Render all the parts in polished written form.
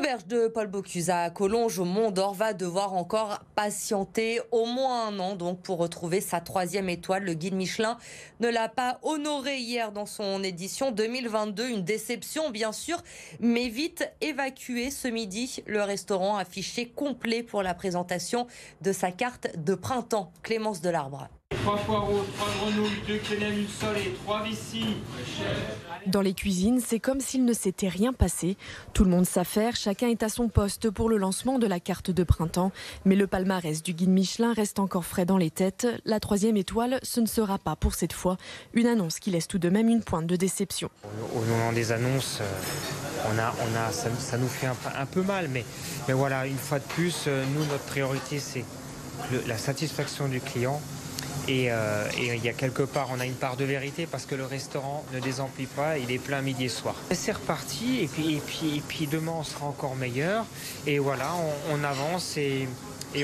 L'auberge de Paul Bocuse à Collonges au Mont d'Or va devoir encore patienter au moins un an donc pour retrouver sa 3e étoile. Le guide Michelin ne l'a pas honoré hier dans son édition 2022. Une déception bien sûr, mais vite évacuée ce midi. Le restaurant affiché complet pour la présentation de sa carte de printemps. Clémence Delarbre. 3 poireaux, 3 grenouilles, 2 quenelles, une solée, 3 vicis. Dans les cuisines, c'est comme s'il ne s'était rien passé. Tout le monde s'affaire, chacun est à son poste pour le lancement de la carte de printemps. Mais le palmarès du guide Michelin reste encore frais dans les têtes. La 3e étoile, ce ne sera pas pour cette fois. Une annonce qui laisse tout de même une pointe de déception. Au moment des annonces, ça nous fait un peu mal. Mais voilà, une fois de plus, nous, notre priorité, c'est la satisfaction du client. Et il y a quelque part, on a une part de vérité parce que le restaurant ne désemplit pas, il est plein midi et soir. C'est reparti et puis demain on sera encore meilleur. Et voilà, on avance et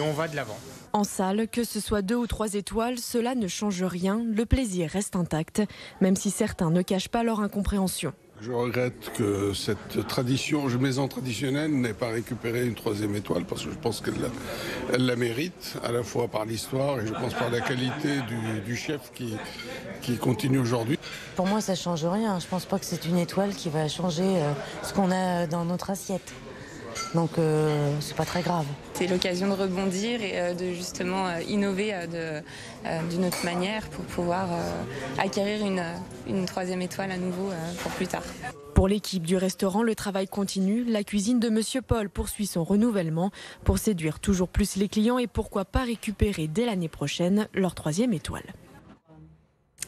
on va de l'avant. En salle, que ce soit 2 ou 3 étoiles, cela ne change rien, le plaisir reste intact, même si certains ne cachent pas leur incompréhension. Je regrette que cette maison traditionnelle n'ait pas récupéré une 3e étoile parce que je pense qu'elle la mérite, à la fois par l'histoire et je pense par la qualité du chef qui continue aujourd'hui. Pour moi, ça ne change rien. Je ne pense pas que c'est une étoile qui va changer ce qu'on a dans notre assiette. Donc, c'est pas très grave. C'est l'occasion de rebondir et de justement innover d'une autre manière pour pouvoir acquérir une 3e étoile à nouveau pour plus tard. Pour l'équipe du restaurant, le travail continue. La cuisine de Monsieur Paul poursuit son renouvellement pour séduire toujours plus les clients et pourquoi pas récupérer dès l'année prochaine leur 3e étoile.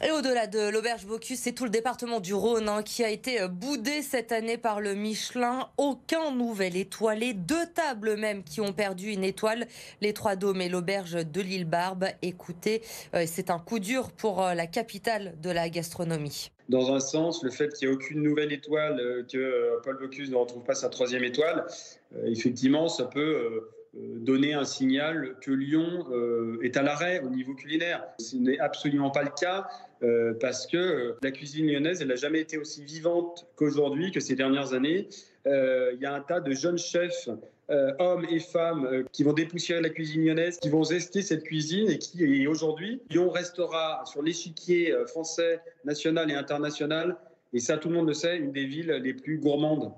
Et au-delà de l'auberge Bocuse, c'est tout le département du Rhône qui a été boudé cette année par le Michelin. Aucun nouvel étoilé, 2 tables même qui ont perdu une étoile. Les Trois Dômes et l'auberge de l'Île Barbe. Écoutez, c'est un coup dur pour la capitale de la gastronomie. Dans un sens, le fait qu'il n'y ait aucune nouvelle étoile, que Paul Bocuse ne retrouve pas sa 3e étoile, effectivement, ça peut donner un signal que Lyon est à l'arrêt au niveau culinaire. Ce n'est absolument pas le cas parce que la cuisine lyonnaise, elle n'a jamais été aussi vivante qu'aujourd'hui, que ces dernières années. Il y a un tas de jeunes chefs, hommes et femmes, qui vont dépoussiérer la cuisine lyonnaise, qui vont zester cette cuisine et aujourd'hui, Lyon restera sur l'échiquier français, national et international. Et ça, tout le monde le sait, une des villes les plus gourmandes.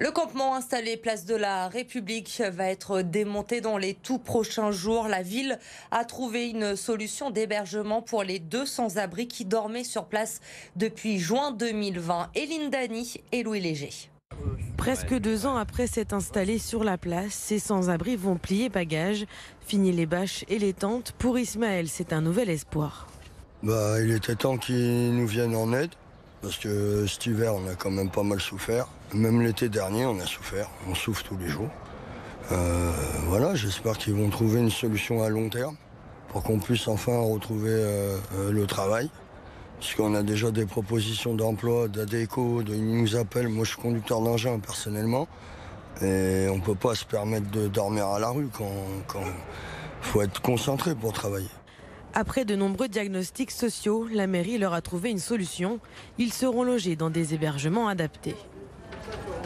Le campement installé place de la République va être démonté dans les tout prochains jours. La ville a trouvé une solution d'hébergement pour les 2 sans-abri qui dormaient sur place depuis juin 2020. Éline Dany et Louis Léger. Presque 2 ans après s'être installés sur la place, ces sans-abri vont plier bagages. Fini les bâches et les tentes. Pour Ismaël, c'est un nouvel espoir. Il était temps qu'ils nous viennent en aide. Parce que cet hiver, on a quand même pas mal souffert. Même l'été dernier, on a souffert. On souffre tous les jours. Voilà, j'espère qu'ils vont trouver une solution à long terme pour qu'on puisse enfin retrouver le travail. Parce qu'on a déjà des propositions d'emploi, d'ADECO, ils nous appellent. Moi, je suis conducteur d'engin personnellement. Et on ne peut pas se permettre de dormir à la rue quand faut être concentré pour travailler. Après de nombreux diagnostics sociaux, la mairie leur a trouvé une solution. Ils seront logés dans des hébergements adaptés.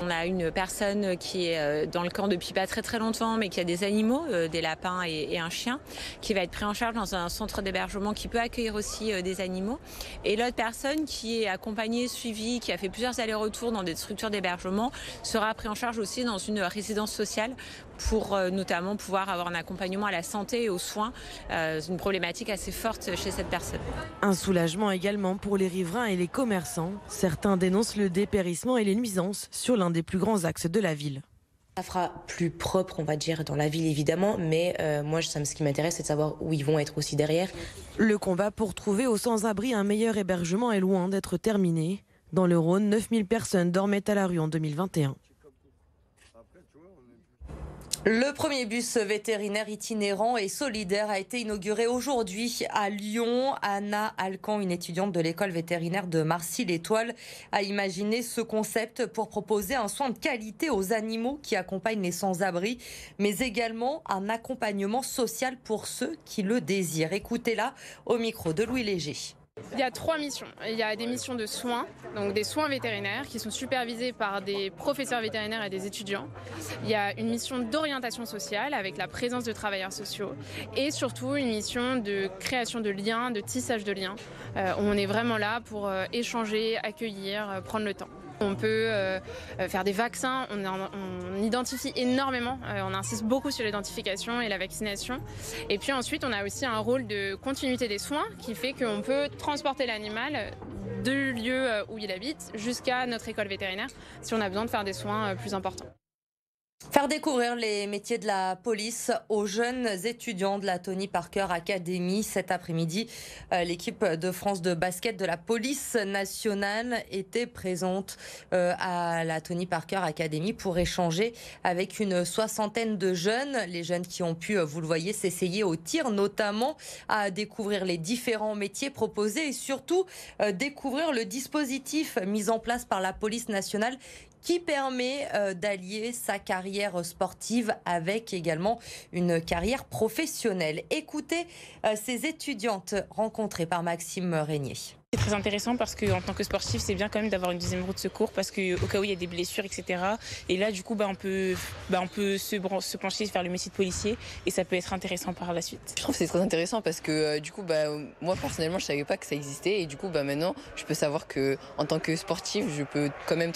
On a une personne qui est dans le camp depuis pas très très longtemps, mais qui a des animaux, des lapins et un chien, qui va être pris en charge dans un centre d'hébergement qui peut accueillir aussi des animaux. Et l'autre personne qui est accompagnée, suivie, qui a fait plusieurs allers-retours dans des structures d'hébergement, sera pris en charge aussi dans une résidence sociale pour notamment pouvoir avoir un accompagnement à la santé et aux soins. C'est une problématique assez forte chez cette personne. Un soulagement également pour les riverains et les commerçants. Certains dénoncent le dépérissement et les nuisances sur l'un des plus grands axes de la ville. Ça fera plus propre, on va dire, dans la ville évidemment, mais moi, ce qui m'intéresse, c'est de savoir où ils vont être aussi derrière. Le combat pour trouver aux sans-abri un meilleur hébergement est loin d'être terminé. Dans le Rhône, 9000 personnes dormaient à la rue en 2021. Le premier bus vétérinaire itinérant et solidaire a été inauguré aujourd'hui à Lyon. Anna Alcan, une étudiante de l'école vétérinaire de Marcy-l'Étoile, a imaginé ce concept pour proposer un soin de qualité aux animaux qui accompagnent les sans-abri, mais également un accompagnement social pour ceux qui le désirent. Écoutez-la au micro de Louis Léger. Il y a 3 missions. Il y a des missions de soins, donc des soins vétérinaires qui sont supervisés par des professeurs vétérinaires et des étudiants. Il y a une mission d'orientation sociale avec la présence de travailleurs sociaux et surtout une mission de création de liens, de tissage de liens. On est vraiment là pour échanger, accueillir, prendre le temps. On peut faire des vaccins, on identifie énormément, on insiste beaucoup sur l'identification et la vaccination. Et puis ensuite, on a aussi un rôle de continuité des soins qui fait qu'on peut transporter l'animal du lieu où il habite jusqu'à notre école vétérinaire si on a besoin de faire des soins plus importants. Faire découvrir les métiers de la police aux jeunes étudiants de la Tony Parker Academy. Cet après-midi, l'équipe de France de basket de la police nationale était présente à la Tony Parker Academy pour échanger avec une soixantaine de jeunes. Les jeunes qui ont pu, vous le voyez, s'essayer au tir, notamment à découvrir les différents métiers proposés et surtout découvrir le dispositif mis en place par la police nationale qui permet d'allier sa carrière sportive avec également une carrière professionnelle. Écoutez ces étudiantes rencontrées par Maxime Régnier. C'est très intéressant parce qu'en tant que sportif, c'est bien quand même d'avoir une deuxième roue de secours parce qu'au cas où il y a des blessures, etc. Et là, du coup, on peut se pencher vers le métier de policier et ça peut être intéressant par la suite. Je trouve que c'est très intéressant parce que du coup, moi personnellement, je savais pas que ça existait et du coup, maintenant, je peux savoir que en tant que sportif, je peux quand même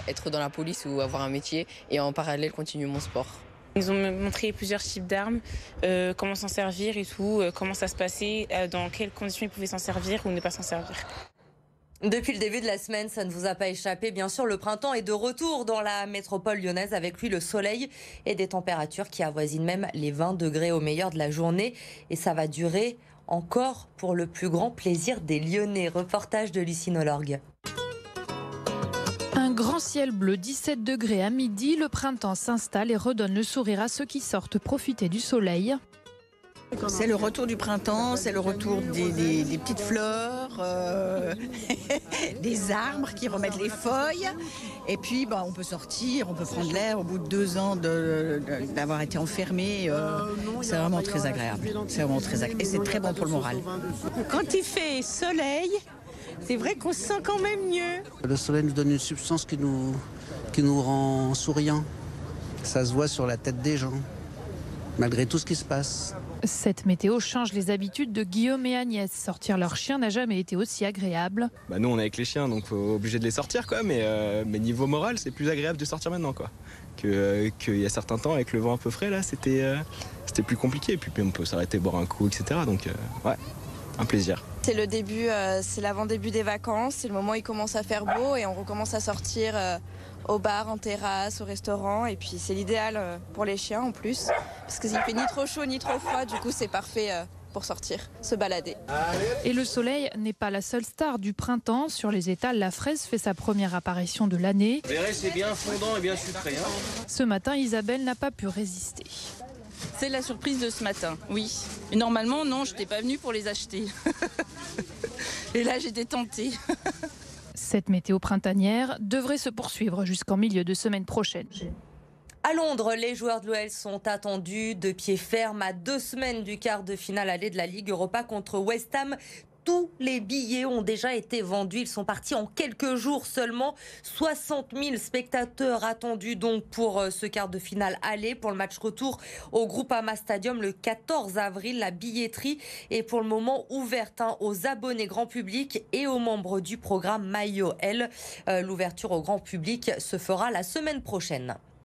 être dans la police ou avoir un métier et en parallèle continuer mon sport. Ils ont montré plusieurs types d'armes, comment s'en servir et tout, comment ça se passait, dans quelles conditions ils pouvaient s'en servir ou ne pas s'en servir. Depuis le début de la semaine, ça ne vous a pas échappé. Bien sûr, le printemps est de retour dans la métropole lyonnaise. Avec lui, le soleil et des températures qui avoisinent même les 20 degrés au meilleur de la journée. Et ça va durer encore pour le plus grand plaisir des Lyonnais. Reportage de Lucine Olorgue. Un grand ciel bleu, 17 degrés à midi, le printemps s'installe et redonne le sourire à ceux qui sortent profiter du soleil. C'est le retour du printemps, c'est le retour des petites fleurs, des arbres qui remettent les feuilles. Et puis on peut sortir, on peut prendre l'air au bout de 2 ans d'avoir été enfermé. C'est vraiment très agréable. C'est vraiment très agréable. Et c'est très bon pour le moral. Quand il fait soleil, c'est vrai qu'on se sent quand même mieux. Le soleil nous donne une substance qui nous rend souriants. Ça se voit sur la tête des gens, malgré tout ce qui se passe. Cette météo change les habitudes de Guillaume et Agnès. Sortir leur chien n'a jamais été aussi agréable. Nous, on est avec les chiens, donc obligé de les sortir, quoi. Mais niveau moral, c'est plus agréable de sortir maintenant, quoi. Qu'il y a certains temps, avec le vent un peu frais, là, c'était plus compliqué. Et puis on peut s'arrêter, boire un coup, etc. Donc, ouais, un plaisir. C'est le début, c'est l'avant-début des vacances. C'est le moment où il commence à faire beau et on recommence à sortir au bar, en terrasse, au restaurant. Et puis c'est l'idéal pour les chiens en plus. Parce qu'il fait ni trop chaud ni trop froid. Du coup, c'est parfait pour sortir, se balader. Et le soleil n'est pas la seule star du printemps. Sur les étals, la fraise fait sa première apparition de l'année. Vous verrez, c'est bien fondant et bien sucré. Ce matin, Isabelle n'a pas pu résister. C'est la surprise de ce matin, oui. Et normalement, non, je n'étais pas venue pour les acheter. Et là, j'étais tentée. Cette météo printanière devrait se poursuivre jusqu'en milieu de semaine prochaine. À Londres, les joueurs de l'OL sont attendus de pied ferme à 2 semaines du quart de finale aller de la Ligue Europa contre West Ham. Tous les billets ont déjà été vendus. Ils sont partis en quelques jours seulement. 60 000 spectateurs attendus donc pour ce quart de finale aller. Pour le match retour au Groupama Stadium le 14 avril, la billetterie est pour le moment ouverte aux abonnés grand public et aux membres du programme Maillot L. L'ouverture au grand public se fera la semaine prochaine.